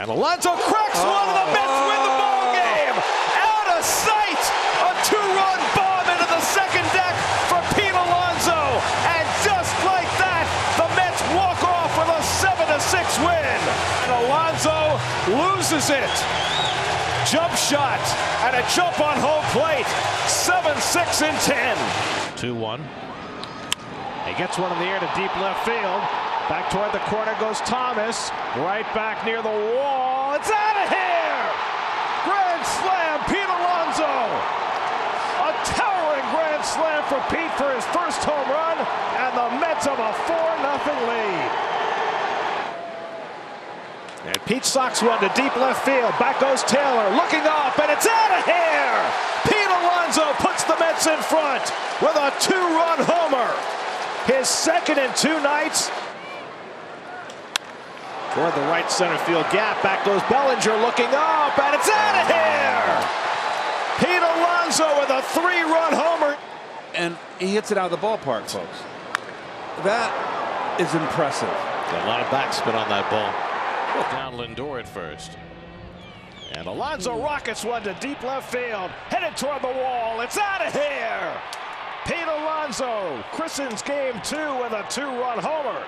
And Alonso cracks one, and the Mets win the ball game. Out of sight, a two-run bomb into the second deck for Pete Alonso, and just like that, the Mets walk off with a 7-6 win. And Alonso loses it. Jump shot and a jump on home plate. 7-6 in 10. 2-1. He gets one in the air to deep left field. Back toward the corner goes Thomas. Right back near the wall. It's out of here! Grand slam, Pete Alonso. A towering grand slam for Pete for his first home run, and the Mets have a 4-0 lead. And Pete socks one to deep left field. Back goes Taylor, looking up, and it's out of here! Pete Alonso puts the Mets in front with a two-run homer. His second in 2 nights. Toward the right center field gap. Back goes Bellinger looking up, and it's out of here! Pete Alonso with a 3-run homer. And he hits it out of the ballpark, folks. That is impressive. Got a lot of backspin on that ball. Down Lindor at first. And Alonso rockets one to deep left field. Headed toward the wall. It's out of here! Pete Alonso christens game 2 with a 2-run homer.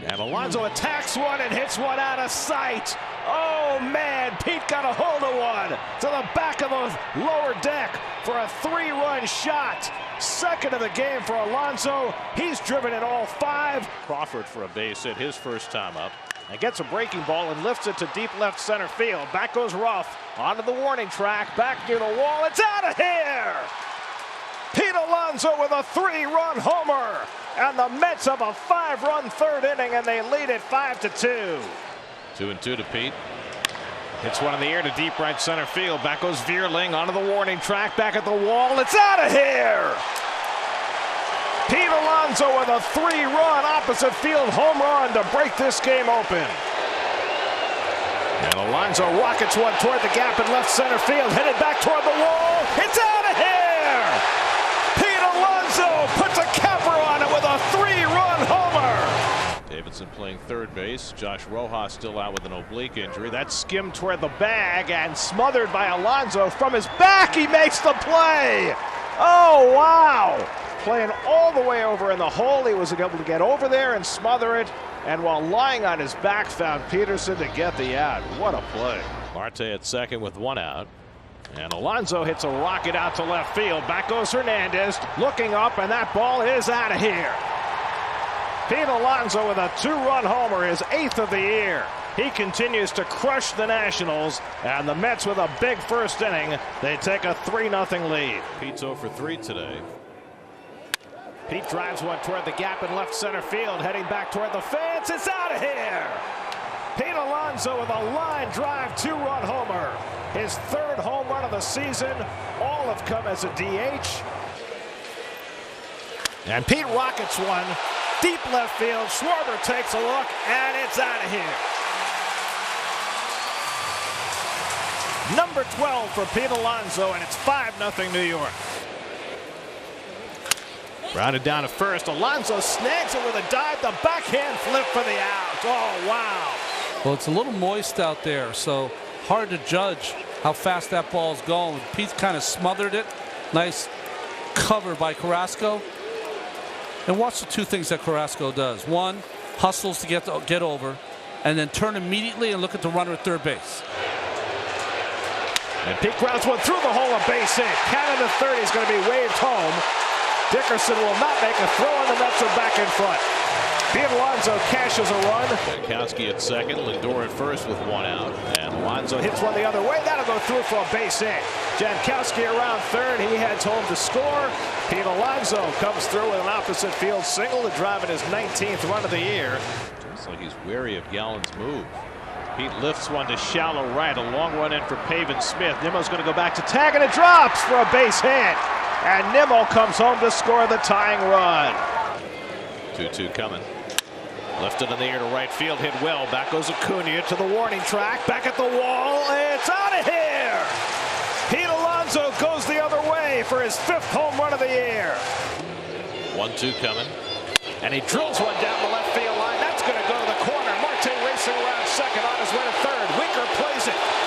And Alonso attacks one and hits one out of sight. Oh man, Pete got a hold of one to the back of the lower deck for a 3-run shot. Second of the game for Alonso. He's driven in all 5. Crawford for a base hit his first time up. And gets a breaking ball and lifts it to deep left center field. Back goes Ruff onto the warning track. Back near the wall. It's out of here! Pete Alonso with a 3-run homer. And the Mets have a 5-run third inning, and they lead it 5-2. 2-2 to Pete. Hits one in the air to deep right center field. Back goes Vierling onto the warning track. Back at the wall. It's out of here! Pete Alonso with a 3-run opposite field home run to break this game open. And Alonso rockets one toward the gap in left center field. Headed back toward the wall. It's out of here! Pete Alonso puts a capper on it with a 3-run homer. Davidson playing third base. Josh Rojas still out with an oblique injury. That's skimmed toward the bag and smothered by Alonso. From his back, he makes the play. Oh, wow. Playing all the way over in the hole. He was able to get over there and smother it. And while lying on his back, found Peterson to get the out. What a play. Marte at second with 1 out. And Alonso hits a rocket out to left field. Back goes Hernandez, looking up, and that ball is out of here. Pete Alonso with a 2-run homer, his 8th of the year. He continues to crush the Nationals, and the Mets with a big first inning. They take a 3-0 lead. Pete's 0 for 3 today. Pete drives one toward the gap in left center field, heading back toward the fence. It's out of here! Pete Alonso with a line drive 2-run homer. His 3rd home run of the season. All have come as a DH. And Pete rockets one. Deep left field. Schwarber takes a look, and it's out of here. Number 12 for Pete Alonso, and it's 5-0 New York. Rounded down to first. Alonso snags it with a dive. The backhand flip for the out. Oh, wow. Well, it's a little moist out there, so hard to judge how fast that ball's going. Pete kind of smothered it. Nice cover by Carrasco. And watch the 2 things that Carrasco does. 1, hustles to get over, and then turn immediately and look at the runner at third base. And Pete grounds one through the hole, a base hit. Count to 30 is going to be waved home. Dickerson will not make a throw, and the Mets are back in front. Pete Alonso cashes a run. Jankowski at second, Lindor at first with 1 out. And Alonso hits one the other way. That'll go through for a base hit. Jankowski around third. He heads home to score. Pete Alonso comes through with an opposite field single to drive in his 19th run of the year. Looks like he's wary of Gallen's move. Pete lifts one to shallow right. A long run in for Pavin Smith. Nimmo's going to go back to tag, and it drops for a base hit. And Nimmo comes home to score the tying run. 2-2 coming. Lifted in the air to right field, hit well. Back goes Acuna to the warning track. Back at the wall. It's out of here. Pete Alonso goes the other way for his 5th home run of the year. 1-2 coming. And he drills one down the left field line. That's going to go to the corner. Marte races dancing around second on his way to third. Winker plays it.